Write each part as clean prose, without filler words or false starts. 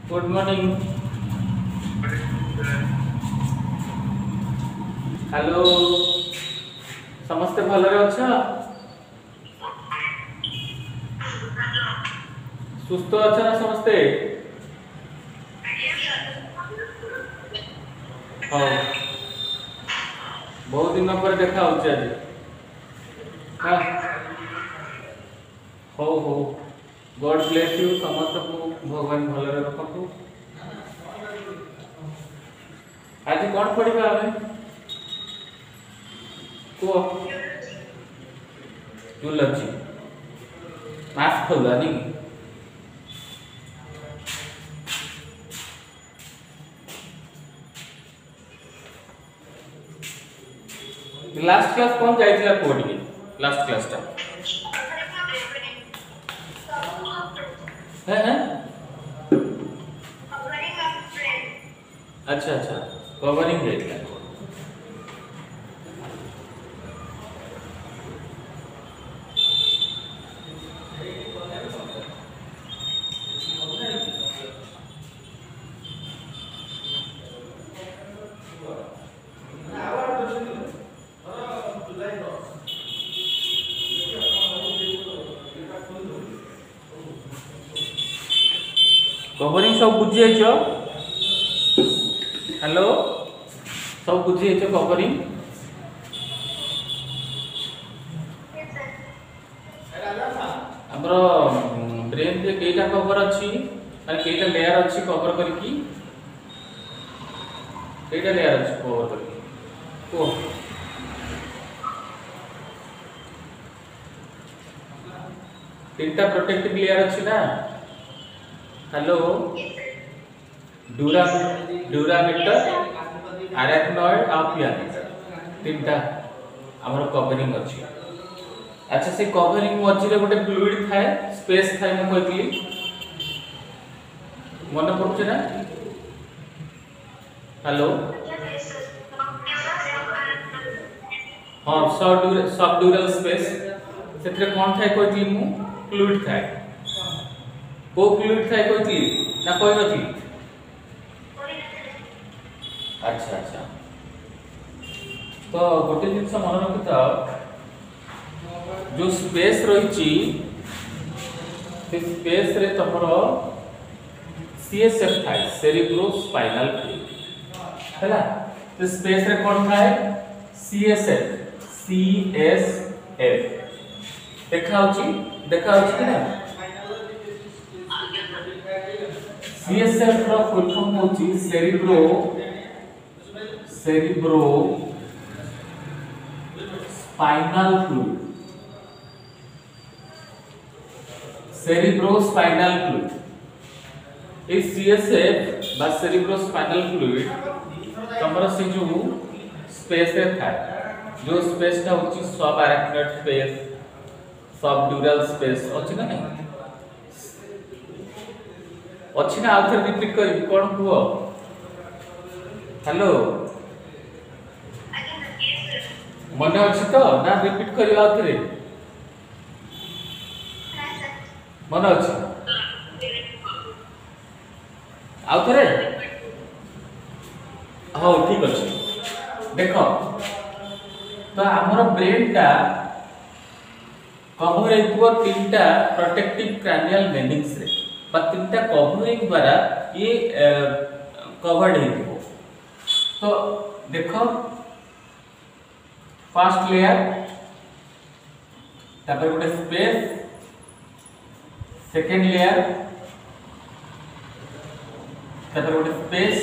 Good morning. Hello, समस्ते भलरे अछ? सुस्थ अछ ना समस्ते? हाँ, बहुत दिन पर देखा होची आज। हाँ, हो हो, गॉड ब्लेस यू। समस्त को भगवान भलरे रखतु। आज कौन पढ़िबा हमें को जूलॉजी मैथ्स खोला नहीं? लास्ट क्लास कौन जाइथिला कोड के? लास्ट क्लास टा है? अच्छा अच्छा, कवरिंग जाइथिला। कवरिंग सब बुझी जाइछो? हेलो, सब बुझी जाइछो कवरिंग? हमरो ब्रेन के केटा कवर अछि माने केटा लेयर अछि कवर करकी? केटा लेयर अछि कवर करकी को? तीनटा प्रोटेक्टिव लेयर अछि ना? हेलो, ड्यूरामीटर, अरेक्नॉइड और पियानो, तीनटा हमर कवरिंग अछि। अच्छा, से कवरिंग मझी रे गोटे फ्लूइड थाए, स्पेस थाए, म कहतली मन पड़छ ना? हेलो, हां, सब ड्यूरल स्पेस सेथरे कोन थाए कहतली मु? फ्लूइड थाए। को फ्लूइड थाए कहतली ना कहि नथी? अच्छा अच्छा, तो गोटे जिनस मन रखिता, जो स्पेस रही से स्पेस रे तमरो सीएसएफ थाए, सेरिब्रो स्पाइनल फ्लूइड हैला। तो स्पेस रे कोन थाए? सीएसएफ, देखा होची कि ना? सीएसएफ रो फुल फॉर्म होची cerebro spinal fluid. Cerebro spinal fluid, इस सीएसएफ बा सेरिब्रो स्पाइनल फ्लूइड तमरो से जो स्पेस रे थाए, जो स्पेस ता होची सब अरेक्नॉइड स्पेस, सब ड्यूरल स्पेस अछि ना? नहीं अछि ना? आउथर रिपीट करी कोन कुओ? हेलो, मन अछि तो ना? रिपीट करी आउथरे मन अछि? आउथरे हो, ठीक अछि। देखो तो हमर ब्रेन टा कवर हेतु तीनटा प्रोटेक्टिव क्रैनियल बेंडिंग्स रे, बा तीनटा कवरिंग द्वारा ये कवर्ड हेतु। तो देखो, फर्स्ट लेयर, तापर गोटे स्पेस, सेकेंड लेयर, तापर गोटे स्पेस,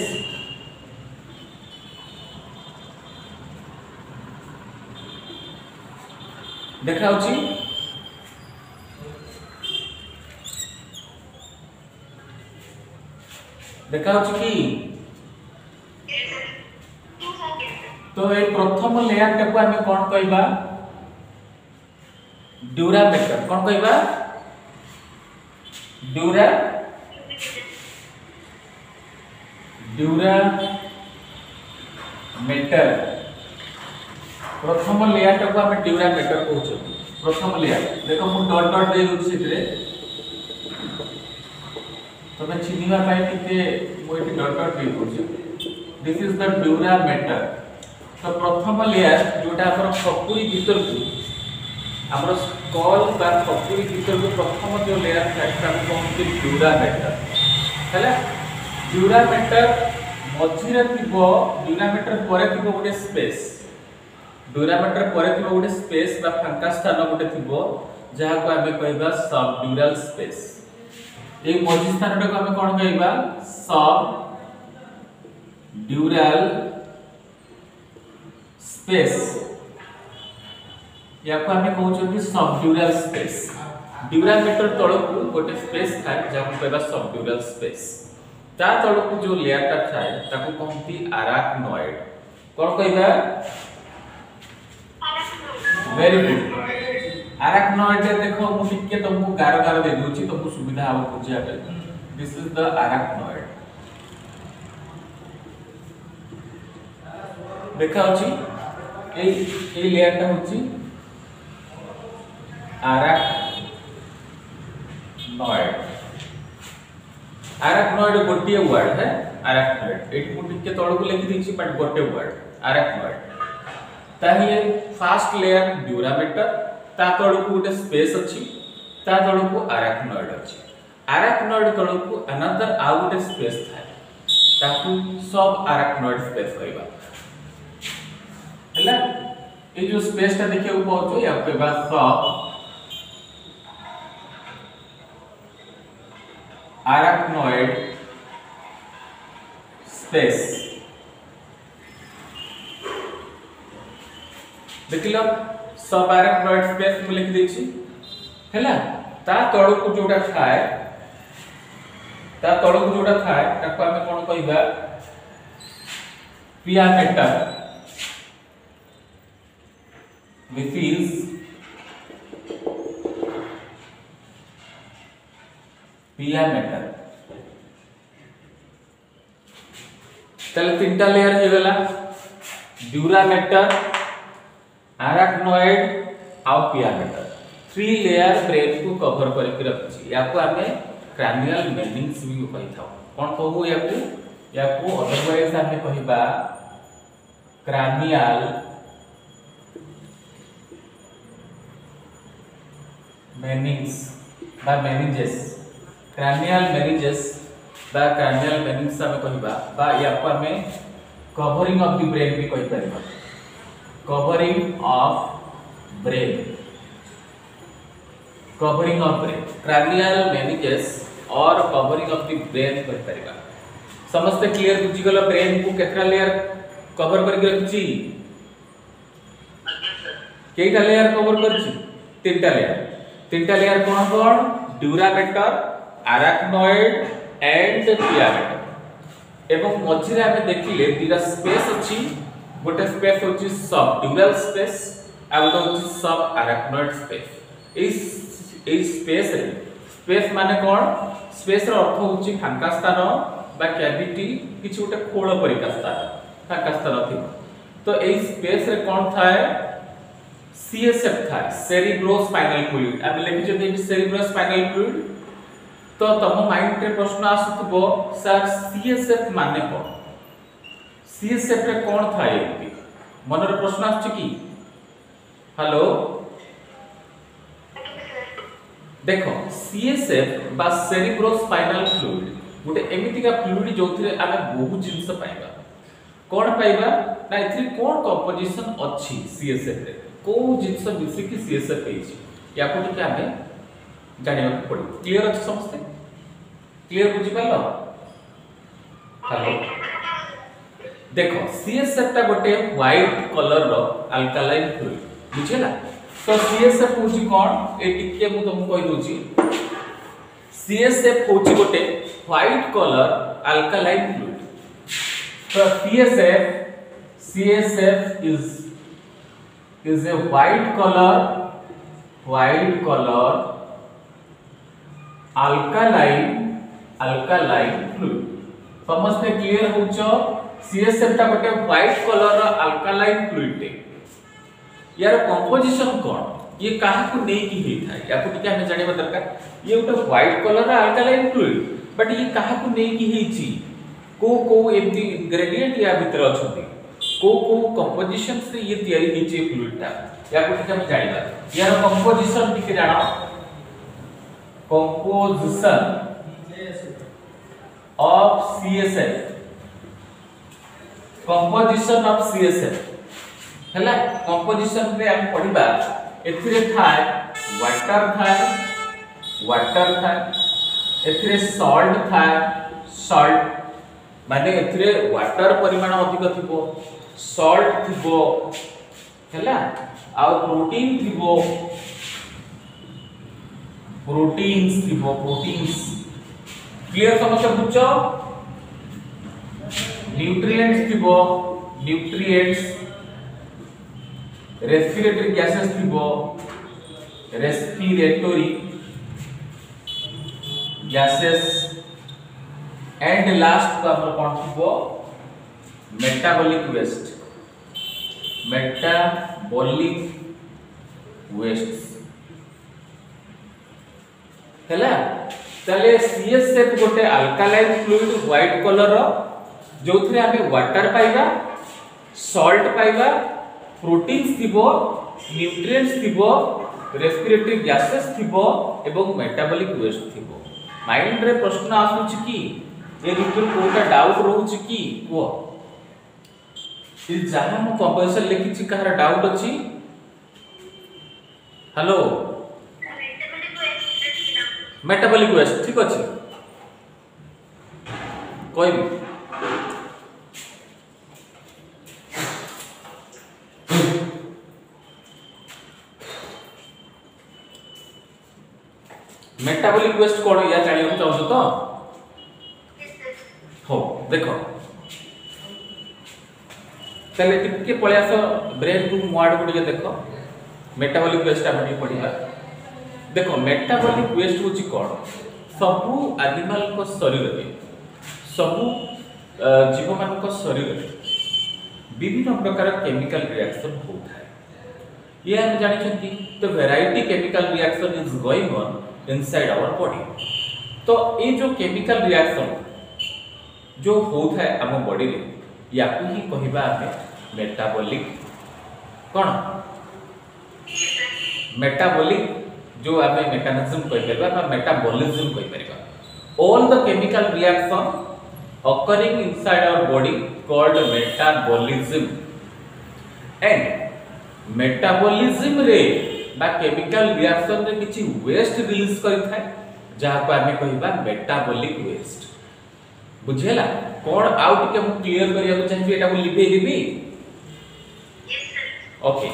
देखा होची कि? तो ये प्रथम लेयर टाको आमे कोन कहबा? ड्यूरामीटर। कोन कहबा? ड्यूरामीटर। प्रथम लेयर टाको आमे ड्यूरामीटर कहउछ। प्रथम लेयर देखो मु डॉट डॉट दे दूछि सितरे तबे चिनिबा पाई टिके मोइटी डॉट डॉट दे दोछि। This is the dura mater. तो प्रथम लेयर जोटा हमर खपुरी भीतर को हमर स्कल बा खपुरी भीतर को प्रथम जो लेयर था ताको कहते ड्यूरामेटर हैला। ड्यूरामेटर मझिरे थिबो ड्यूरामेटर परे थिबो गोटे स्पेस। ड्यूरामेटर परे थिबो गोटे स्पेस बा फांका स्थान गोटे थिबो जहा को आमे कहबा सब ड्यूरल स्पेस। ए मझि स्थानटा को आमे कोन कहबा सब ड्यूरल स्पेस। या को आमे कहउछोंती सब ड्यूरल स्पेस। ड्यूरामेटर तळकु गोटे स्पेस था जहा को कहबा सब ड्यूरल स्पेस। ता तळकु जो लेयर ता थाए ताको कहउती अराक्नॉइड। कोन कहबा वेरी गुड। अराक्नॉइड देखो मु टिके तुमको गार गार दे दोछि तुमको सुविधा हो बुझिया पे। This is the arachnoid. देखा होछि ए लेयर ता होछि अराक्नॉइड। अराक्नॉइड गोटिए वर्ड है अराक्नॉइड। एट मु टिके तळ को लिखि दिछि बट गोटे वर्ड अराक्नॉइड। ताहिले फर्स्ट लेयर ड्यूरामेटर ता तळकु गोटे स्पेस अछि ता तळकु अराक्नॉइड अछि। अराक्नॉइड तळकु अनदर आ गोटे स्पेस थाए ताकु सब अराक्नॉइड स्पेस कहबा हैला। ए जो स्पेस ता देखियो पहुचो या कहबा सब अराक्नॉइड स्पेस। देखिलो सब अराक्नॉइड स्पेस में लिख देछि हैला। ता तळकु जोटा थाए ताको आमे कोन कहबा पियामेटर। This is पियामेटर। तले तीनटा लेयर हे गेला ड्यूरामेटर अराक्नॉइड आ पियामेटर। 3 लेयर ब्रेन को कवर करके रखछि। याको आमे क्रैनियल मेनिंग्स भी कहिथाउ। कोन कहू याको अदरवाइज आमे कहिबा क्रैनियल मेनिंग्स बा मेनिंजेस। क्रैनियल मेनिंजेस बा क्रैनियल मेनिंग्स आमे कहिबा बा याको आमे कवरिंग ऑफ द ब्रेन भी कहि परिबा। Covering of brain. Covering of brain cranial meninges और कवरिंग ऑफ द ब्रेन कहि परिबा। समस्त क्लियर बुझी गलो ब्रेन को केतरा लेयर कवर करके रखछि। केटा लेयर कवर करछि तीनटा लेयर कोन कोन ड्यूरामेटर अराक्नॉइड एंड पियामेटर। एवं मझिरे आमे देखिले तीरा स्पेस अछि। गोटे स्पेस होछि सब ड्यूरल स्पेस आ गोटे होछि सब अराक्नॉइड स्पेस। ए स्पेस माने कोन स्पेस रो अर्थ होछि फांका स्थान बा कैविटी किछि गोटे खोल परिका स्थान फांका स्थान थि। तो ए स्पेस रे कोन थाए सीएसएफ थाए सेरिब्रोस्पाइनल फ्लूइड। आमे लेखि जदि सेरिब्रोस्पाइनल फ्लूइड तो तम माइंड रे प्रश्न आसुतबो सर सीएसएफ माने कोन। सीएसएफ रे कोन थाए मन रे प्रश्न आछ कि हेलो देखो सीएसएफ बा सेरिब्रोस्पाइनल फ्लूइड गोटे एमितिका फ्लूइड जोथिरे आमे बहुत जिंस पाइबा। कोन पाइबा ना इथि कोन कंपोजिशन अछि सीएसएफ रे को जिंस मिसी कि सीएसएफ हेछि या को कि आमे जानिबा पड़ी। क्लियर अछि समस्त क्लियर बुझि पालो। हेलो देखो सीएसएफ ता गोटे व्हाइट कलर रो अल्कालाइन फ्लूइड बुझिला। तो सीएसएफ होची कोन ए टिके मु तुमको कहि दोची। सीएसएफ होची गोटे व्हाइट कलर अल्कालाइन फ्लूइड। तो CSF is a white color alkaline fluid। समझते क्लियर होचो। सीएसएफ ता गोटे व्हाइट कलर अल्कालाइन फ्लूइड टे। यार कंपोजिशन कोन ये काहा को नै की हेई थाय या को टिके हमें जानिबा दरकार। ये गोटे white colour alkaline fluid but ये कहा को नहीं की हेची को एमती ग्रेडिएंट या भीतर अछंती को कंपोजिशन से ये तयारी हेची फ्लूइड टा या को हम जानिबा यार कंपोजिशन टिके जानो composition of CSF composition of CSF हला कंपोजिशन रे हम पढिबा एथिरे थाए वाटर थाए एथिरे सॉल्ट थाए सॉल्ट माने एथिरे वाटर परिमाण अधिक थिबो सॉल्ट थिबो हला आ प्रोटीन थिबो प्रोटीन्स क्लियर समझ बुझो न्यूट्रिएंट्स थिबो न्यूट्रिएंट्स रेस्पिरेटरी गैसेस थिबो रेस्पिरेटरी गैसेस एंड लास्ट को हमर कोन थिबो मेटाबॉलिक वेस्ट हैला तले CSF गोटे अल्कालाइन फ्लूइड व्हाइट कलर रो जोथरे हमें वाटर पाइबा सॉल्ट पाइबा प्रोटीन्स थिबो न्यूट्रिएंट्स थिबो रेस्पिरेटरी गैसेस थिबो एवं मेटाबॉलिक वेस्ट थिबो माइंड रे प्रश्न आसुची की ए भितर कोटा डाउट रहउची की को इ जहां हम कंपोजिशन लिखि छी कहार डाउट अछि हेलो मेटाबॉलिक वेस्ट ठीक अछि कोई मेटाबॉलिक वेस्ट कोन या जानियो चाहू तो हो देखो चले टिके पळे आसो ब्रेन टू मोड को देखो मेटाबॉलिक वेस्ट हम पढिबा देखो मेटाबॉलिक वेस्ट होची कोन सबु एनिमल को शरीर रे सबु जीव मान को शरीर रे विभिन्न प्रकार केमिकल रिएक्शन होता है ये हम जानि छथि तो variety chemical reaction is going on inside our body तो ये जो केमिकल रिएक्शन जो होता है हम बॉडी रे या को ही कहिबा हमें मेटाबॉलिक कोन मेटाबॉलिक जो हमें मेकानिज्म कहि परबा बा मेटाबॉलिज्म कहि परबा all the chemical reaction occurring inside our body called metabolism and metabolism रे बा केमिकल रिएक्शन रे किछि वेस्ट रिलीज करि थाए जहा को हमें कहिबा मेटाबॉलिक वेस्ट बुझेला कोन आउट के हम क्लियर करिया को चाहिए एटा को लिखै देबी यस सर ओके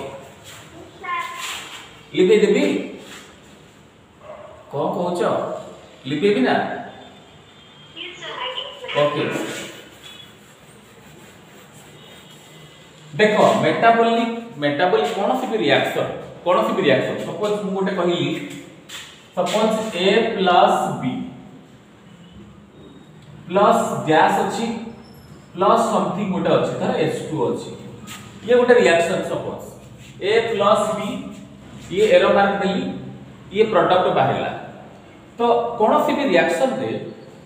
लिखै देबी को कहउछ लिखै भी ना ओके देखो मेटाबॉलिक कौन सी भी रिएक्शन सपोज मु गोटे कहली suppose A plus B plus gas अछि प्लस समथिंग गोटे अछि धर H2 अछि ये गोटे reaction suppose A plus B ये एरो मार्क देली ये प्रोडक्ट बाहरला तो कौन सी भी रिएक्शन रे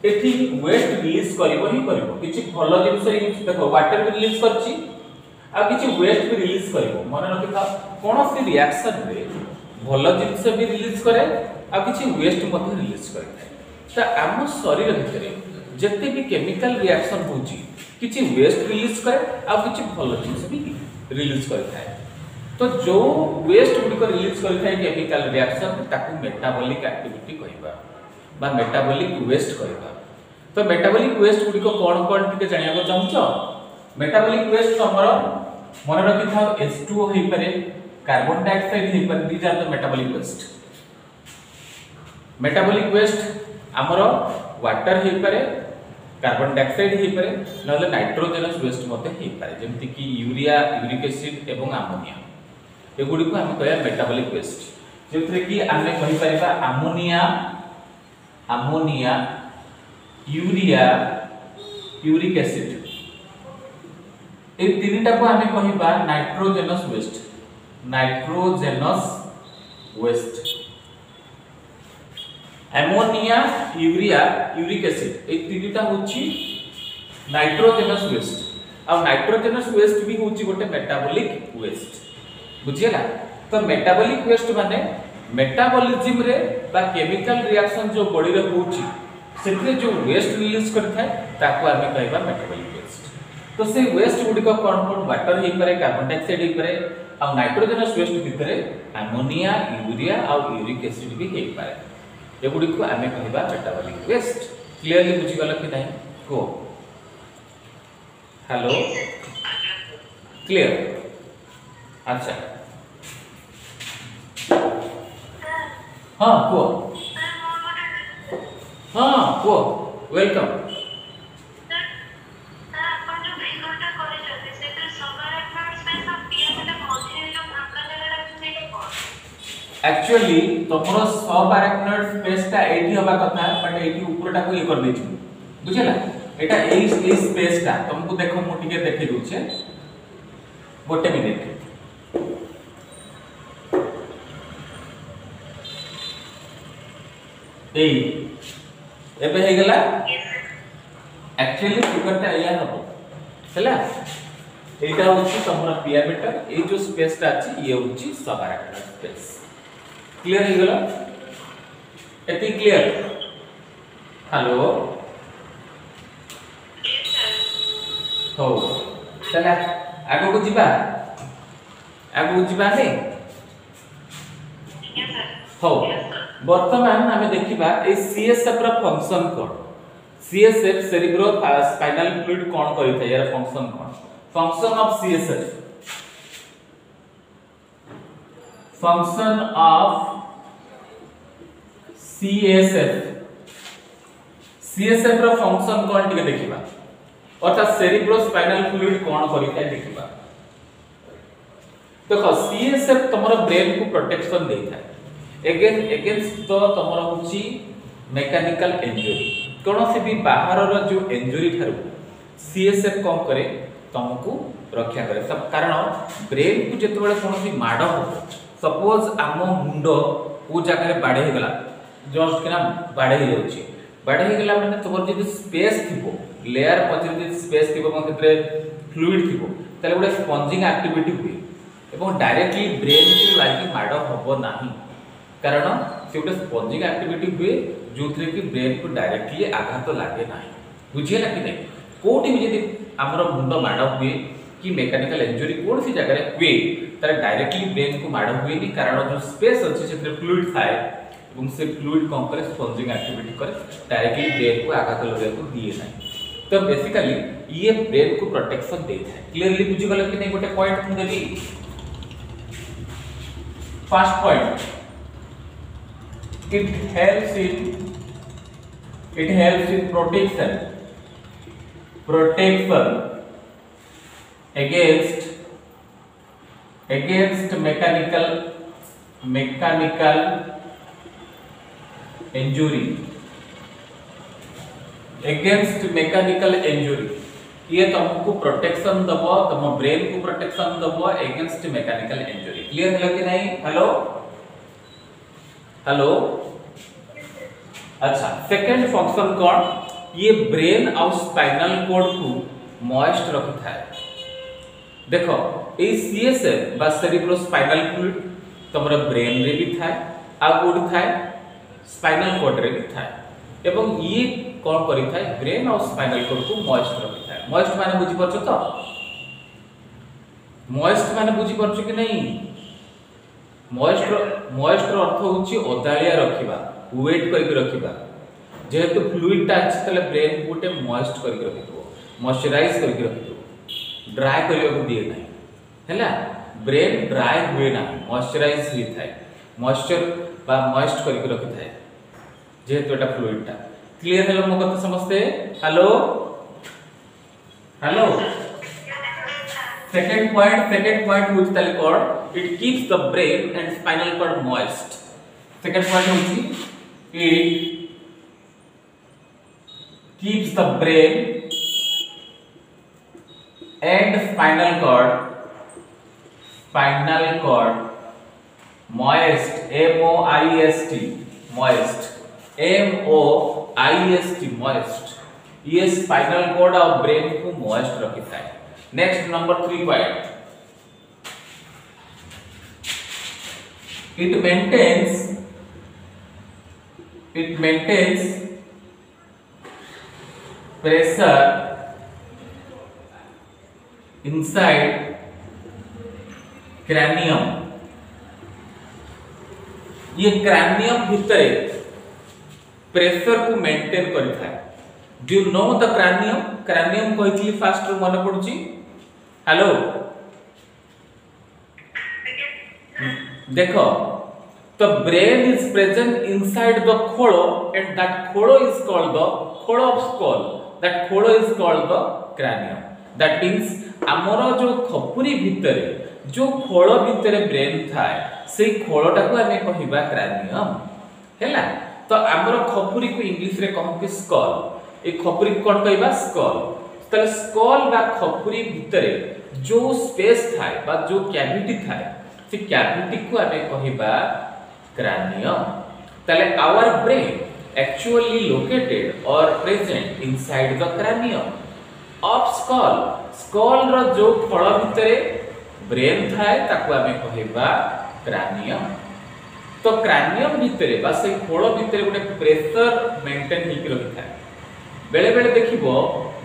एठी वेस्ट रिलीज करबो ही करबो किछि भलो जिंस यूज देखो वाटर भी रिलीज करछि आ किछि वेस्ट भी रिलीज करबो मन रखिथा कोनोसी रिएक्शन रे भलो जिंस भी रिलीज करे आ किछि वेस्ट मध्ये रिलीज करे त हम शरीर भितरे जते भी केमिकल रिएक्शन होछि किछि वेस्ट रिलीज करे आ किछि भलो जिंस भी रिलीज करथाय तो जो वेस्ट गुडी को रिलीज करथाय केमिकल रिएक्शन ताकू मेटाबॉलिक एक्टिविटी कहबा बा मेटाबॉलिक वेस्ट कहबा तो मेटाबॉलिक वेस्ट गुडी को कोन टिके जानिया को चाहूछो मेटाबॉलिक वेस्ट हमर मन रखि था H2O हे पारे कार्बन डाइऑक्साइड हे पारे these are the metabolic waste हमर वाटर हे पारे कार्बन डाइऑक्साइड हे पारे नले नाइट्रोजनस वेस्ट मते हे पारे जेमति कि यूरिया यूरिक एसिड एवं अमोनिया ए गुडी को हम कहया मेटाबॉलिक वेस्ट जेमति कि हमें कहि परिबा अमोनिया यूरिया यूरिक एसिड ए तीनटा को हमें कहिबा nitrogenous waste ammonia urea uric acid ए तीनटा होची नाइट्रोजनस वेस्ट आ नाइट्रोजनस वेस्ट भी होची गोटे मेटाबॉलिक वेस्ट बुझियला। तो मेटाबॉलिक वेस्ट माने मेटाबॉलिज्म रे बा केमिकल रिएक्शन जो बॉडी रे होची सेते जो वेस्ट रिलीज करथाय ताको आमे कहबा मेटाबॉलिक वेस्ट। तो से वेस्ट गुडी को कोन वाटर हे पारे कार्बन डाइऑक्साइड हे पारे आ नाइट्रोजनस वेस्ट भितरे अमोनिया यूरिया आ यूरिक एसिड भी हे पारे ए गुडी को आमे कहबा मेटाबॉलिक वेस्ट। क्लियरली बुझी गल कि नहीं को हेलो क्लियर अच्छा हाँ को हाँ को वेलकम एक्चुअली तमरो सब अरेक्नॉइड स्पेस ता एठी होबा कथा बट एठी ऊपरटा को ये कर देछु बुझला एटा ए स्पेस ता तुमको देखो मु टिके देखि दुछे गोटे मिनिट ए एबे हे गेला एक्चुअली फिगरटा या हबो हला एटा होची तमरो पियामीटर ए जो स्पेस ता अछि ये होची सब अरेक्नॉइड स्पेस। क्लियर हो गला एती क्लियर हेलो हो चला आगो को जिबा ने हो वर्तमान हमें देखिबा ए सीएसएफ रा फंक्शन कोन सीएसएफ सेरिब्रो स्पाइनल फ्लूइड कोन करिथा यार function cone function of CSF रा फंक्शन कोन टिके देखिबा अर्थात सेरिब्रो स्पाइनल फ्लूइड कोन करिथा देखिबा। देखो सीएसएफ तमरो ब्रेन को प्रोटेक्शन देता है अगेंस्ट तो तमरो होची मैकेनिकल इंजरी कोनोसी भी बाहर रो जो इंजरी थारु सीएसएफ कोन करे तुमको रक्षा करे सब कारण ब्रेन को जेतबेले कोनोसी माडो हो सपोज आमो मुंडो को जगह रे बाडे गला जस्ट किना बाडे ही जाउची बाडे ही गला माने तमर जे स्पेस थिबो लेयर पछरे जे स्पेस थिबो कोन केतरे फ्लूइड थिबो तले गोटे स्पंजिंग एक्टिविटी हुए एवं डायरेक्टली ब्रेन को लागी माडो हबो नाही कारण से गोटे स्पंजिंग एक्टिविटी हुए जोथरे कि ब्रेन को डायरेक्टली आघात लागे नाही बुझियला कि नहीं कोठी भी जदी हमरो मुंडो माडो हुए कि मैकेनिकल इंजरी कोन सी जगह रे हुए तारे डायरेक्टली ब्रेन को माडो हुए नि कारण जो स्पेस अछि सेते फ्लूइड थाए एवं से फ्लूइड कोन करे स्पंजिंग एक्टिविटी करे डायरेक्टली ब्रेन को आघात लगे को दिए नाही। तो बेसिकली ये ब्रेन को प्रोटेक्शन देता है। क्लियरली बुझी गल कि नहीं गोटे पॉइंट हम देबी first point it helps in protection against mechanical injury ये तुमको प्रोटेक्शन दबो तुम ब्रेन को प्रोटेक्शन दबो अगेंस्ट मैकेनिकल इंजरी। क्लियर है कि नहीं हेलो हेलो अच्छा सेकंड फंक्शन कौन ये ब्रेन और स्पाइनल कॉर्ड को मॉइस्ट रखता है। देखो ए सीएसएफ बा सेरिब्रो स्पाइनल फ्लूइड तमरा ब्रेन रे भी थाए आ कोड थाए स्पाइनल कॉर्ड रे भी थाए एवं ये कौन करी थाए ब्रेन और स्पाइनल कॉर्ड को मॉइस्ट रखता है। मॉइस्ट माने बुझी परछो तो मॉइस्ट माने बुझी परछो कि नहीं मॉइस्ट अर्थ होची ओदालिया रखिबा वेट करके रखिबा जेहेतु फ्लूइड टा अछि तले ब्रेन को गोटे मॉइस्ट करके रखिबो मॉइस्चराइज करके रखिबो ड्राई करियो को दिए नाही हैला ब्रेन ड्राई हुए ना मॉइस्चराइज हुई थाए मॉइस्चर बा मॉइस्ट करके रखि थाए जेहेतु एटा फ्लूइड टा। क्लियर हेलो मो कथा समझते hello hello second point which tell cord it keeps the brain and spinal cord moist। second point होची it keeps the brain and spinal cord moist moist MOIST moist ये spinal cord और brain को moist रखी था। Next number 3 point, it maintains pressure inside cranium। ये cranium भितरे pressure को maintain करता है। Do you know the cranium? cranium कहली फास्ट रो मन पड़ुची। हेलो देखो, the brain is present inside the kholo and that kholo is called the kholo of skull, that kholo is called the cranium। that means ଆମର जो खपुरी भितरे जो खोल भितरे brain थाए से खोलटा को हमें कहिबा cranium हैला। तो हमर खपुरी को इंग्लिश रे कहंती स्कल, ए खपुरी को कोन कहबा स्कल। तले स्कल बा खपुरी भितरे जो स्पेस थाए बा जो कैविटी थाए से कैविटी को हमें कहिबा cranium। तले our brain actually located or present inside the cranium of skull। skull रो जो खोल भितरे ब्रेन थाए ताको हमें कहिबा cranium। तो cranium भितरे बा से खोल भितरे गोटे प्रेशर मेंटेन हिक रखि थाए। बेले बेले देखिबो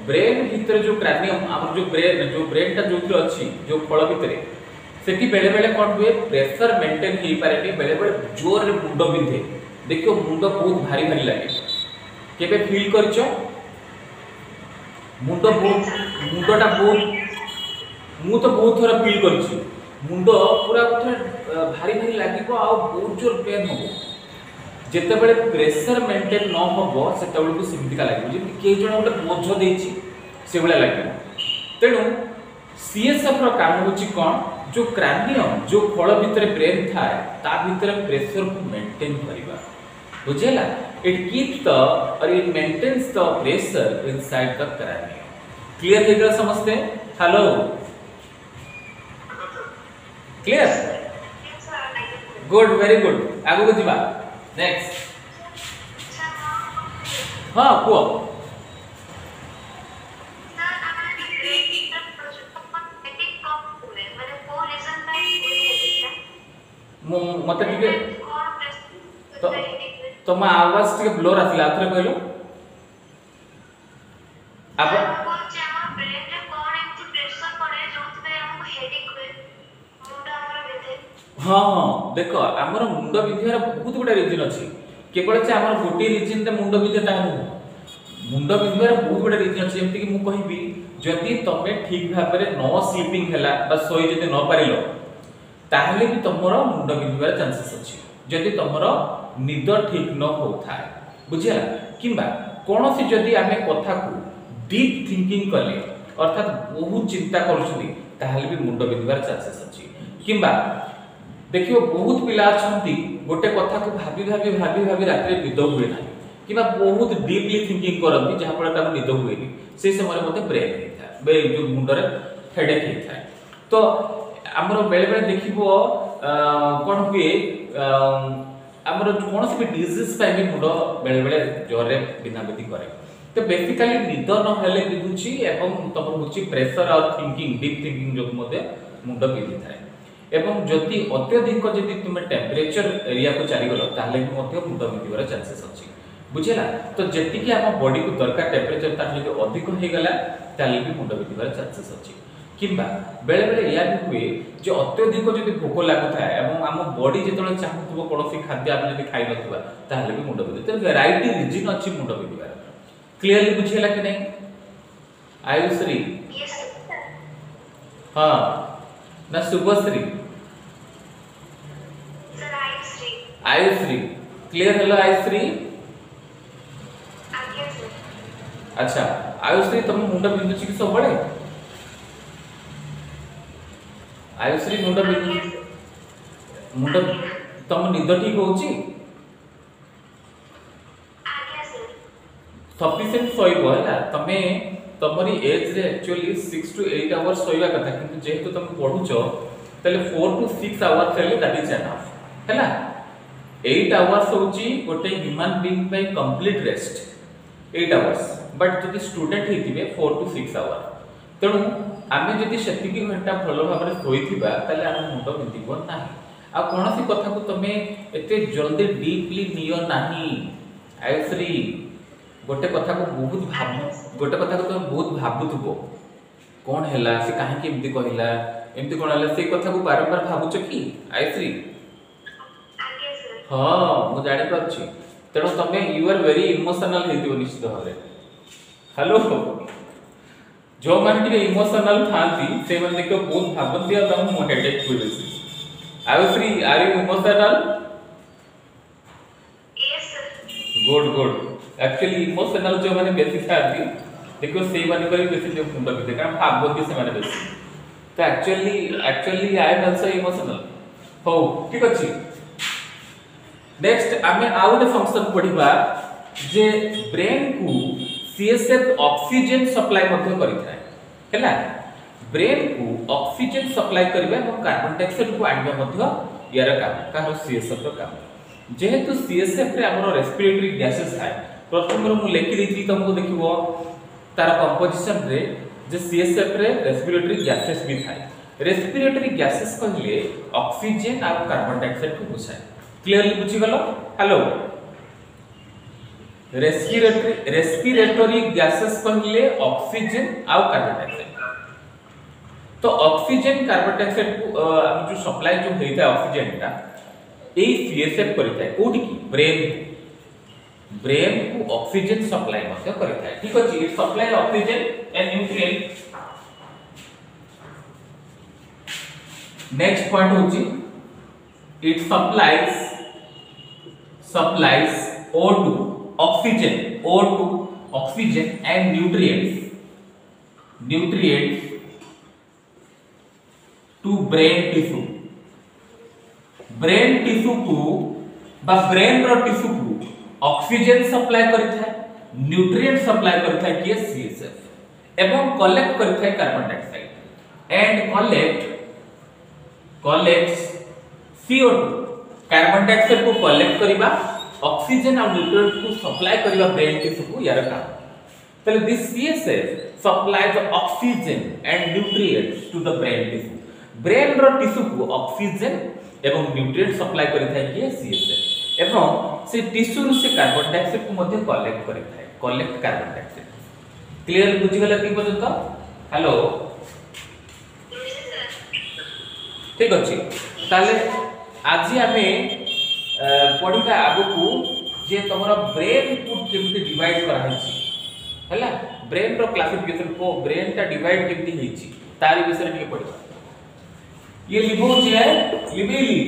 ब्रेन भितरे जो cranium हमर जो ब्रेन ता जोथि अछि जो खोल भितरे सेठी बेले बेले कोन हुए प्रेशर मेंटेन ही पारेनी, बेले बेले जोर रे मुंड बिंधे। देखियो मुंड बहुत भारी भारी लागे, केबे फील करछो मुंडटा बहुत मु तो बहुत थोड़ा फील करछि मुंड पूरा भारी भारी लागिबो आ बहुत जोर पेन हो। जेते बेले प्रेशर मेंटेन न होबो सेते बेले को सिमतिका लागिबो जे के जण गोटे बोझ देछि से बेले लागिबो। तेनु सीएसएफ रो काम होछि कोन, जो cranium जो खोल भितरे ब्रेन थाए ता भितरे प्रेशर को मेंटेन करिबा। बुझेला? इट कीप्स द और it maintains the pressure inside the cranium। Clear है क्या समझते हैं? Hello clear? Good, very good. आगो को दिबा नेक्स्ट। हां को मत टिके तो मैं आवाज टिके ब्लोर आथिला आथरे कहलो आप हाँ देख आमर मुंड विधिर बहुत गुड़ा रिजन अच्छी। केवल से आम गोटे रिजन रे मुंड विधे ता मुंड विधिर बहुत गुड़ा रिजन अच्छी। जमती कि मु कहबी जदि तमे ठीक भाव में न स्लीपिंग हैला बा सोई जदि न पारिलो ताहले भी तमरो मुंड विधिबार चांसेस अछि। जदि तमरो निद ठीक न होथाय बुझिला किबा कोनोसी जदि आमे कथा को डीप थिंकिंग करले अर्थात बहुत चिंता करछुनी ताहले भी मुंड विधिबार चांसेस अछि। किबा देखियो बहुत पिला अछंती गोटे कथा को भाबी भाबी भाबी भाबी रात रे निद हुए ना किबा बहुत डीपली थिंकिंग करंती जहा पर ता निद हुएनी से समय मते ब्रेन हेता बे जो मुंड रे हेडेक हेता। तो हमरो बेले बेले देखिबो कोन हुए हमरो कोनोसी भी डिजीज पाइ भी मुंड बेले बेले जोर रे बिना बिति करे। तो बेसिकली निद न हेले बिदुची एवं तमर होची प्रेशर और थिंकिंग डीप थिंकिंग जो मते मुंड बिति थाए। एवं जदि अत्यधिक जदि तुम टेम्परेचर एरिया को चली गलो ताहले भी मते मुंड बितिबार चांसेस अछि। बुझिला? तो जति कि हम बॉडी को दरकार टेम्परेचर ता जदि अधिक हे गला ताहले भी मुंड बितिबार चांसेस अछि। किंबा बेले बेले या भी हुए जो अत्यधिक जदि भोक लागुता है एवं आम बॉडी जेतले चाहूथबो कोनोसी खाद्य आप जदि खाइ नथबा ताहले भी मुंड बिति। तो वैरायटी रीजन अछि मुंड बितिबार। क्लियरली बुझिला कि नहीं? आयुश्री हां ना Shubhashree sir Ayushree clear hello Ayushree. अच्छा आयुश्री तुम मुंड बिंदुची कि सब बड़े आयुश्री मुंड बिंदु मुंड तुम निद ठीक होची सफिशिएंट सोइबो हैला तमे तमरी एज रे एक्चुअली 6 to 8 आवर्स सोइबा कथा किंतु जेहेतु तुम पढुचो तले 4 to 6 आवर्स हेले दैट इज एनफ हैला। 8 आवर्स होची गोटे ह्यूमन बीइंग पे कंप्लीट रेस्ट 8 आवर्स बट जदि स्टूडेंट हेतिबे 4 टू 6 आवर तेणु आमे जदि सेतिकी घंटा भलो भाबरे सोइथिबा ताले आम मुंड बिंदिबो नाही आ कोनोसी कथा को तमे एते जल्दी डीपली नियो नाही आयुश्री गोटे कथा को बहुत भाबुथबो कौन हैला से काहे के एमती कहिला एमती कोन हैला से कथा को बारंबार भाबुछ कि आयुश्री हां मु जानि पाछि तेणु तमे यू आर वेरी इमोशनल हेतिबो निश्चित भाबरे हेलो जो माने के इमोशनल थांती से माने के बहुत भाबंती आ तम मो हेडेक होइसी Ayushri are you emotional yes good good actually emotional जो माने बेसी थांती देखो से माने करी बेसी जो मुंड बिते कारण भाबंती से माने बेसी तो actually I am also emotional हो ठीक अछि नेक्स्ट आमे आउट फंक्शन पढिबा जे ब्रेन को सीएसएफ ऑक्सीजन सप्लाई मध्य करिथाय हैला ब्रेन को ऑक्सीजन सप्लाई करबा और कार्बन डाइऑक्साइड को आनिबा मध्य यार काम कारो सीएसएफ रो काम जेहेतु सीएसएफ रे हमर रेस्पिरेटरी गैसेस थाय प्रथम रो मु लेखि देती तुमको देखिबो तार कंपोजिशन रे जे सीएसएफ रे रेस्पिरेटरी गैसेस भी थाय रेस्पिरेटरी गैसेस कहले ऑक्सीजन और कार्बन डाइऑक्साइड को बुझाय क्लियरली बुझी गलो हेलो रेस्पिरेटरी गैसेस कहले ऑक्सीजन और कार्बन डाइऑक्साइड तो ऑक्सीजन कार्बन डाइऑक्साइड को हम जो सप्लाई जो हेता ऑक्सीजन ता ए सीएसएफ करता है कोठी की ब्रेन को ऑक्सीजन सप्लाई मध्य करता है ठीक अछि it supply oxygen and nutrient next point होची it supplies O2 oxygen and nutrients to brain tissue को बा ब्रेन रो टिश्यू को ऑक्सीजन सप्लाई करता है न्यूट्रिएंट सप्लाई करता है कि सीएसएफ एवं कलेक्ट करता है carbon dioxide and collects CO2 carbon dioxide को कलेक्ट करिबा ऑक्सीजन और न्यूट्रिएंट को सप्लाई करिबा ब्रेन टिश्यू को यार काम तले this CSF supplies oxygen and nutrients to the brain tissue brain रो टिश्यू को ऑक्सीजन एवं न्यूट्रिएंट सप्लाई करिथाय कि सीएसएफ एवं से टिश्यू रु से कार्बन डाइऑक्साइड को मध्ये कलेक्ट करिथाय कलेक्ट कार्बन डाइऑक्साइड क्लियर बुझि गला कि पर्यंत हेलो ठीक अछि ताले आज आमे पढिबा आगु जे तमरा ब्रेन को केमते डिवाइड करा हैछि हैला ब्रेन रो क्लासिफिकेशन को ब्रेन ता डिवाइड केमते हैछि तारि विषय के पढिबा ये लिबो जे लिबेली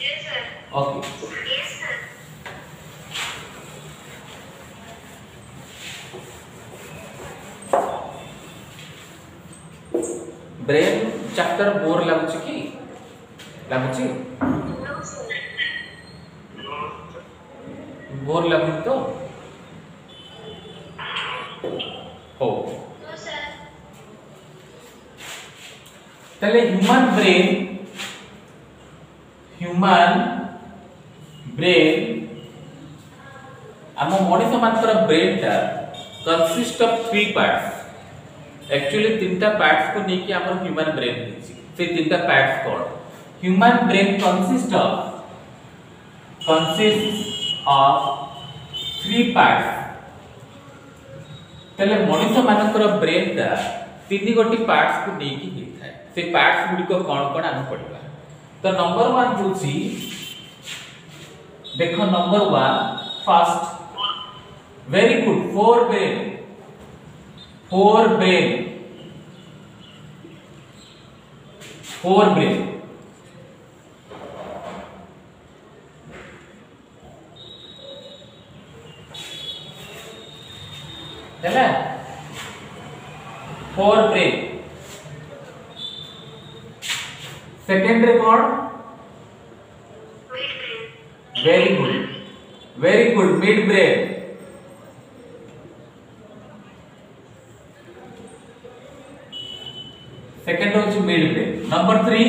yes sir okay yes sir brain chapter bore लागुची की लागुची बोर लागु तो हो तले ह्यूमन ब्रेन आम मनिष मानकर ब्रेन टा कंसिस्ट ऑफ 3 पार्ट्स एक्चुअली तीनटा पार्ट्स को नेकी हमर ह्यूमन ब्रेन हिची से तीनटा parts cone human brain consist of 3 parts तले मनिष मानकर ब्रेन टा तीन गोटी पार्ट्स को नेकी हिथाय से पार्ट्स गुडी को कोन हम पढिबा तो नंबर 1 होची देखो number 1 first very good 4 brain हैला 4 brain second record very good mid brain second होची mid brain number 3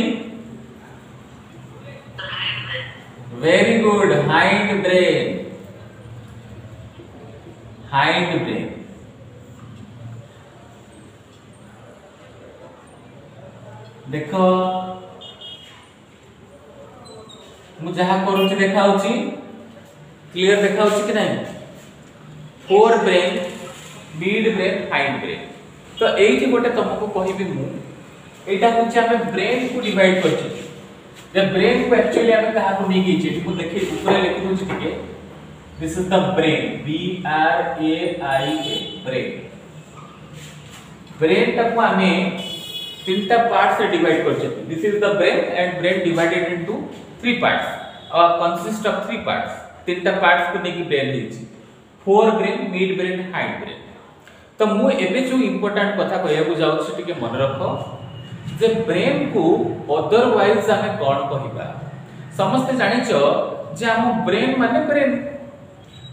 very good, hind brain, hind brain. देखो मु जहा करूची देखाउची, क्लियर देखाउची कि नहीं? Fore brain, mid brain, hind brain. तो एठी गोटे तुमको कहबी मु एटा होची हमें ब्रेन को डिवाइड करछि। जे ब्रेन को एक्चुअली हमें कहा को नहीं कीछि को देखि ऊपर लिखि दोछि ठीक। This is the brain, B R A I N, brain. Brain तक हमें तीनटा पार्ट से डिवाइड करछि। This is the brain and brain divided into three parts और कंसिस्ट ऑफ थ्री पार्ट्स। तीनटा पार्ट्स को नेकी ब्रेन दिछि। Fore brain, mid brain, hind brain. तो मु एबे जो इंपोर्टेंट कथा कहया को जाउछि टिके मन रखो जे ब्रेन को अदरवाइज हमें कोन कहिबा। समस्त जानिछो जे हम ब्रेन माने ब्रेन,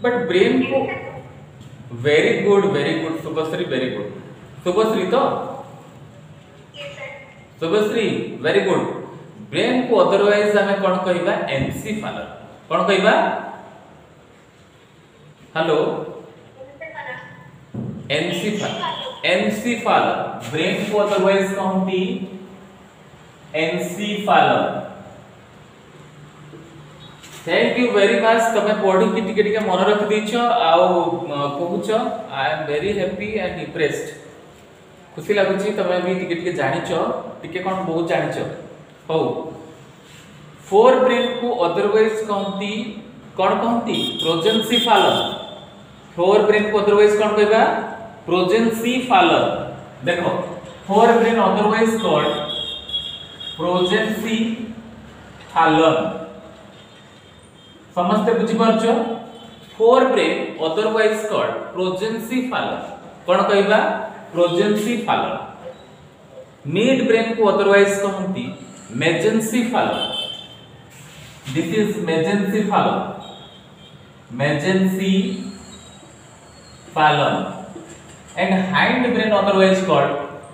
बट ब्रेन को very good Shubhashree, very good Shubhashree. तो शुभश्री वेरी गुड। ब्रेन को अदरवाइज हमें कोन कहिबा? एनसीफालम। कोन कहिबा? Hello, encephalon. ब्रेन को अदरवाइज कहती encephalon. Thank you very much. तमे पढ़ी कि टिके टिके मन रख दीछो आउ कहूछ। I am very happy and impressed. खुशी लागुची तमे भी टिके टिके जानिछो, टिके कोन बहुत जानिछो। हो, फोर ब्रेन को अदरवाइज कहती कोन कहती? प्रोजेंसीफालम। फोर ब्रेन को अदरवाइज कोन कहबा? प्रोजेंसीफालम। देखो fore brain otherwise called prosencephalon. समस्त बुझी पारछो? Fore brain otherwise called prosencephalon. कोन कहबा? प्रोजेंसीफालम। मिड ब्रेन को अदरवाइज कहंती mesencephalon. This is mesencephalon, mesencephalon. And hind brain otherwise called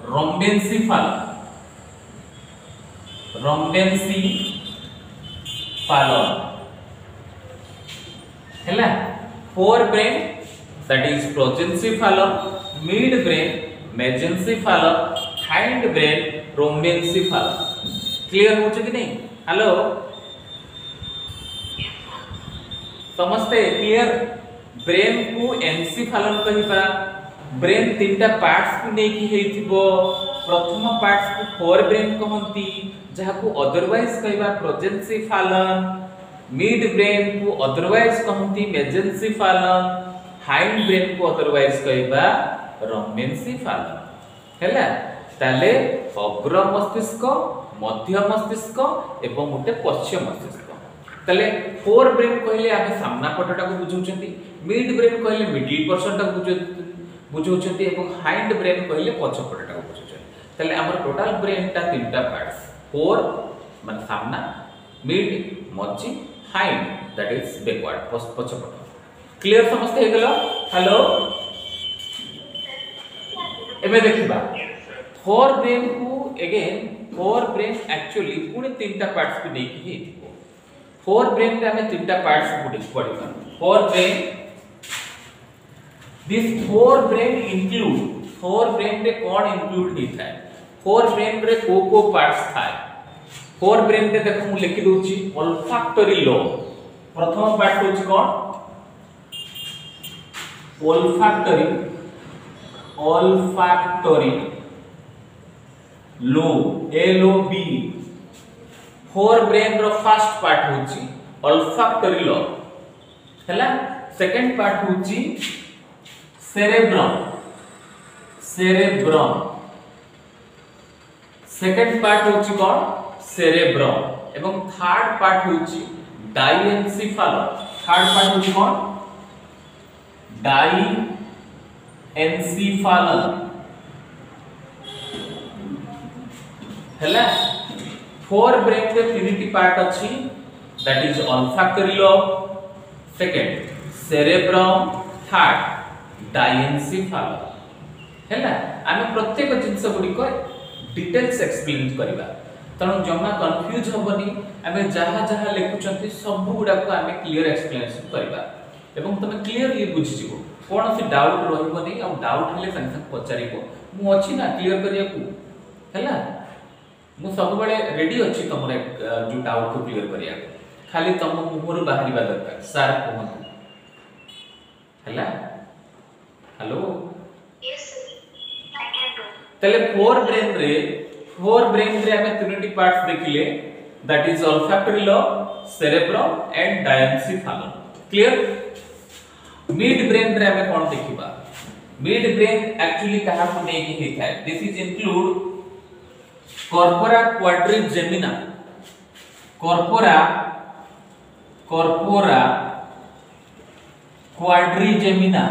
rhombencephalon, rhombencephalon। हैला fore brain that is progencephalon, mid brain mesencephalon, hind brain rhombencephalon। Clear हो कि नहीं? Hello समझते? Clear. Brain को एनसीफालम कहिबा। Brain तीनटा parts को नेकी हेइथिबो। प्रथम पार्ट्स को फोर ब्रेन कहंती, जहा को अदरवाइज कहिबा प्रोजेंसीफालम। मिड ब्रेन को अदरवाइज कहंती मेजेंसीफालम। हाइंड ब्रेन को अदरवाइज कहिबा रॉम्बेंसीफालम। हैला ताले अग्र मस्तिष्क, मध्य मस्तिष्क एवं गोटे पश्चिम मस्तिष्क। ताले फोर ब्रेन कहले आमे सामना पटटा को बुझौचंती, मिड ब्रेन कहले मिडिल पोर्शन टा बुझौचंती एवं हाइंड ब्रेन कहले पछ पटटा को बुझौचंती। ताले हमर टोटल ब्रेन ता तीनटा पार्ट्स, फोर माने सामना, मिड मझी, हाइंड दैट इज बैकवर्ड पछ पट। क्लियर समझते हे गेलो? हेलो एबे देखिबा फोर ब्रेन को अगेन। फोर ब्रेन एक्चुअली पुणे तीनटा पार्ट्स को नेकी हेथिबो। फोर ब्रेन रे हमें तीनटा पार्ट्स को पढिबा। Fore brain, this fore brain include, fore brain रे कोन इंक्लूड ही थाए? फोर ब्रेन रे को पार्ट्स थाए? फोर ब्रेन रे देखो मु लिखि दोची ओल्फैक्टरी लोब। प्रथम पार्ट होची कोन? Olfactory, olfactory lobe, LOB। Fore brain रो फर्स्ट पार्ट होची ओल्फैक्टरी लोब। हैला सेकंड पार्ट होची सेरेब्रम, सेरेब्रम। सेकंड पार्ट होची कोन? सेरेब्रम। एवं थर्ड पार्ट होची डाइएन्सेफालम। थर्ड पार्ट होची कोन? डाइएन्सेफालम। हैला फोर ब्रेन रे तीनटी पार्ट अछि, that is olfactory lobe, second cerebrum, third diencephalon. हैला आमे प्रत्येक जिंस गुडी को डिटेल्स एक्सप्लेन करबा। तेणु जमा कंफ्यूज होबनी आमे जहा जहा लिखुचंती सब गुडा को आमे क्लियर एक्सप्लेनेशन करबा एवं तमे क्लियरली बुझि जिवो कोन से डाउट रहबनी आ डाउट हेले संग संग पचारिबो मु अछि ना क्लियर करिया को हैला मु सब बेले रेडी अछि तमरे जो डाउट को क्लियर करिया खाली तम मुहर बाहरिबा दरकार सर कोहन हैला hello yes I can do तले फोर ब्रेन रे हमें तीनोटी पार्ट्स देखिले that is olfactory lobe cerebrum and diencephalon clear mid brain रे हमें कोन देखिबा मिड ब्रेन एक्चुअली कहा को नै कि हे थाए this is include corpora quadrigemina corpora quadrigemina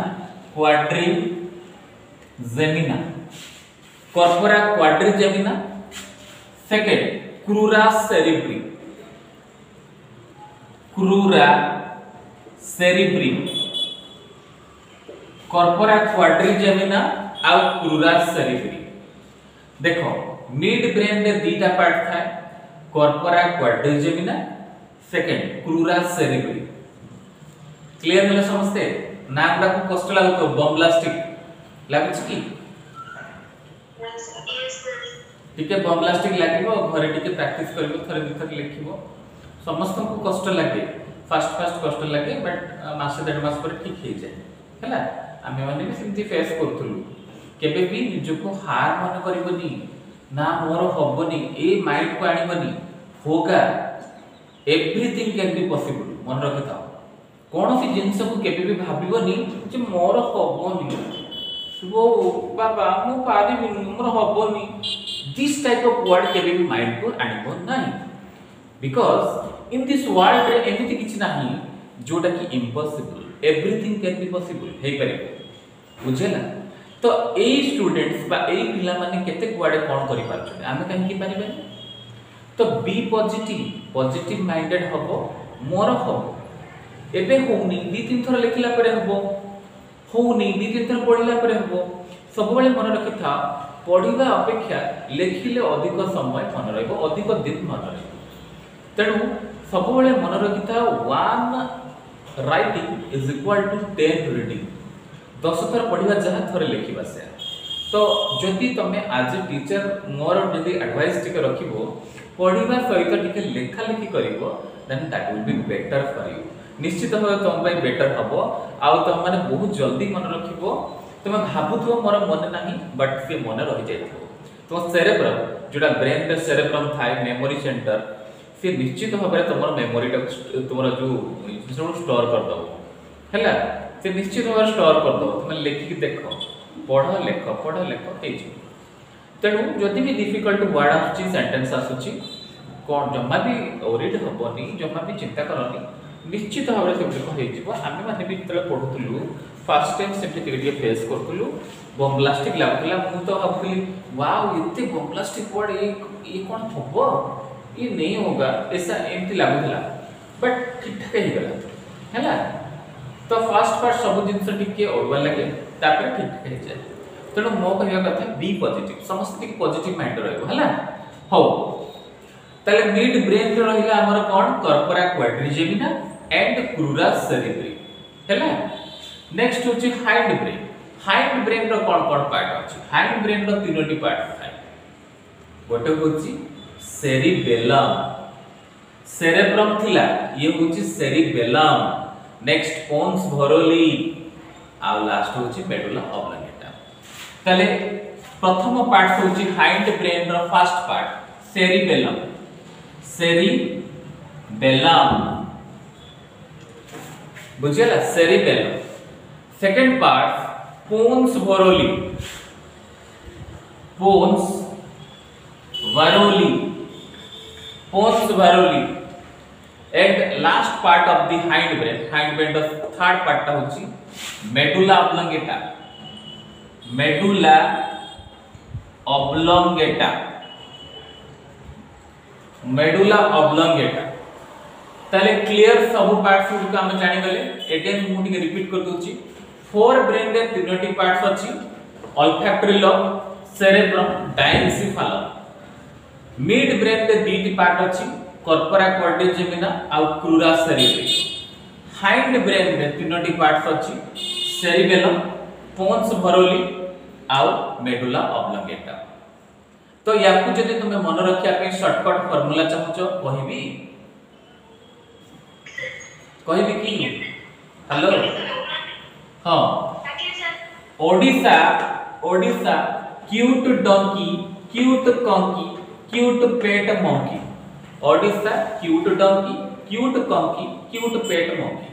corpora quadrigemina second crura cerebri corpora quadrigemina आ क्रूरा सेरिब्री देखो मिड ब्रेन रे दीटा पार्ट थाए corpora quadrigemina second crura cerebri clear होला समझते ना गुडा को कष्ट लागतो बम्ब्लास्टिक लागछ की टिके बम्ब्लास्टिक लागिबो घरे टिके प्रैक्टिस करबो थरे दुथर लिखिबो समस्त को कष्ट लागे फास्ट कष्ट लागे बट मासे डेढ़ मास पर ठीक हे जाय हैला आमे माने भी सिमती फेस करथुलु केबे भी निज को हार मन करबनी ना मोर होबनी ए माइंड को आनिबनी होगा एवरीथिंग कैन बी पॉसिबल मन रखिता कोन सी जिंस को केबे भी भाबिबनी जे मोर होबनी वो बाबा मु पारिबी मोर होबनी दिस टाइप ऑफ वर्ड केबे भी माइंड को आनिबो नाही बिकॉज़ इन दिस वर्ल्ड रे एमिति किछ नाही जोटा कि impossible everything can be possible हे परिबो बुझेला तो ए स्टूडेंट्स बा ए पिला माने केते कुआडे कोन करि पारछन आमे काहे कि परिबे तो बी पॉजिटिव माइंडेड हबो मोर हबो एबे होउनी दी तीन थर लिखला परे हबो होउनी दी तीन थर पढिला परे हबो सब बेले मन रखिथा पढिबा अपेक्षा लिखिले अधिक समय मन रहबो अधिक दिन मन रहबो तेनु सब बेले मन रखिथा 1 writing is equal to 10 reading 10 थर पढिबा जहा थरे लिखिबा से तो जदि तमे आज टीचर मोर जदि एडवाइस टिके रखिबो पढिबा सहित टिके लेखा लेखि करिवो then that will be better for you निश्चित भाव तुम भाई बेटर हबो आ तुम माने बहुत जल्दी मन रखिबो तुम भाबुथो मोर मन नाही बट से मन रहि जाइथो तो सेरेब्रम जोडा ब्रेन रे सेरेब्रम थाय मेमोरी सेंटर से निश्चित भाव रे तुमर मेमोरी टा तुमर जो सब स्टोर कर दो हैला से निश्चित भाव स्टोर कर दो तुम लेखि के देखो पढ लेख हे छी तेनु जदि भी डिफिकल्ट वर्ड आछी सेंटेंस आछी कोन जम्मा भी ओरिड हबोनी जम्मा भी चिंता करनी निश्चित भाव से गुड हे जिवो आमे माने भी तले पढुतलु फर्स्ट टाइम सेमति टिके फेस करतलु बम्ब्लास्टिक लागतला मु तो भाबुली वाओ इत्ते बम्ब्लास्टिक वर्ड ये कोन थबो ये नहीं होगा ऐसा एमती लागुतला बट ठीक ठाक हे गला हैला तो फर्स्ट पार्ट सब जिंस टिके ओडवा लागे तापर ठीक ठाक हे जाय तेणु मो कहवा कथा बी पॉजिटिव समस्त टिके पॉजिटिव माइंड रहबो हैला हो तले मिड ब्रेन रे रहिला हमर कोन corpora quadrigemina and crura cerebri हैला नेक्स्ट होची हाइंड ब्रेन रो कोन पार्ट अछि हाइंड ब्रेन रो तीनोटी पार्ट थाय गोटे होची सेरिबेलम सेरेब्रम थिला ये होची सेरिबेलम नेक्स्ट पोन्स भरोली आ लास्ट होची मेडुला ऑब्लांगेटा तले प्रथम पार्ट होची हाइंड ब्रेन रो फर्स्ट पार्ट सेरिबेलम बुझेला cerebellum second part pons varolii and last part of the hind brain the third part ता होची मेडुला ऑब्लोंगेटा ताले क्लियर सब पार्ट्स को हम जानि गले अगेन मु टिके रिपीट कर दोची फोर ब्रेन रे तीनोटी पार्ट्स अछि olfactory lobe cerebrum diencephalon mid brain रे दीटी पार्ट अछि कॉर्पोरा क्वाड्रिजेमिना आउ क्रूरा सेरिब्रम। हाइंड ब्रेन रे तीनोटी पार्ट्स अछि सेरिबेलम, पोन्स भरोली आउ मेडुला ऑब्लोंगेटा। तो याकू जदि तुमे मन रखिया पे शॉर्टकट फार्मूला चाहूचो कहबी कि हेलो हां Odisha Odisha cute donkey cute कंकी cute pet monkey. Odisha cute donkey cute कंकी क्यूट पेट मंकी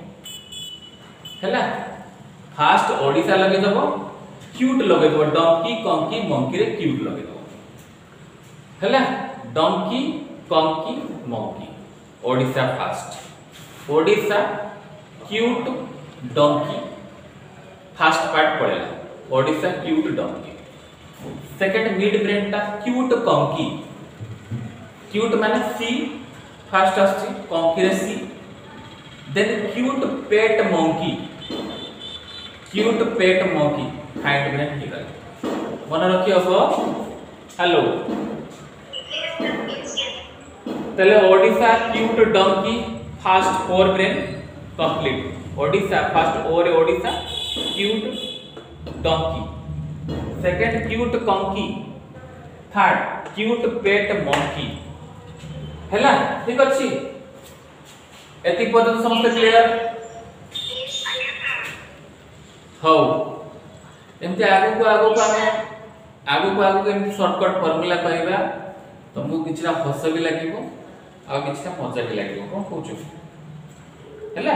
हैला। फास्ट ओडिसा लगे दबो क्यूट लगे दबो डंकी कंकी मंकी रे क्यूट लगे दबो हैला। डंकी कंकी monkey Odisha first Odisha cute donkey first part पड़ेला Odisha cute donkey. Second mid brain टा क्यूट कंकी क्यूट माने सी फास्ट आछि कंकी रे सी then cute pet monkey cute pet monkey hind brain ही गला मन रखियो हो हेलो। तले Odisha cute donkey first fore brain complete Odisha first or Odisha cute donkey second cute कंकी थर्ड क्यूट पेट मंकी हैला। ठीक अछि एति पद समस्त क्लियर हो। एमते आगु को एमते शॉर्टकट फार्मूला कहबा तुमको किछरा हस भी लागिवो आ किछरा मजा भी लागिवो कोन कहूछु हैला।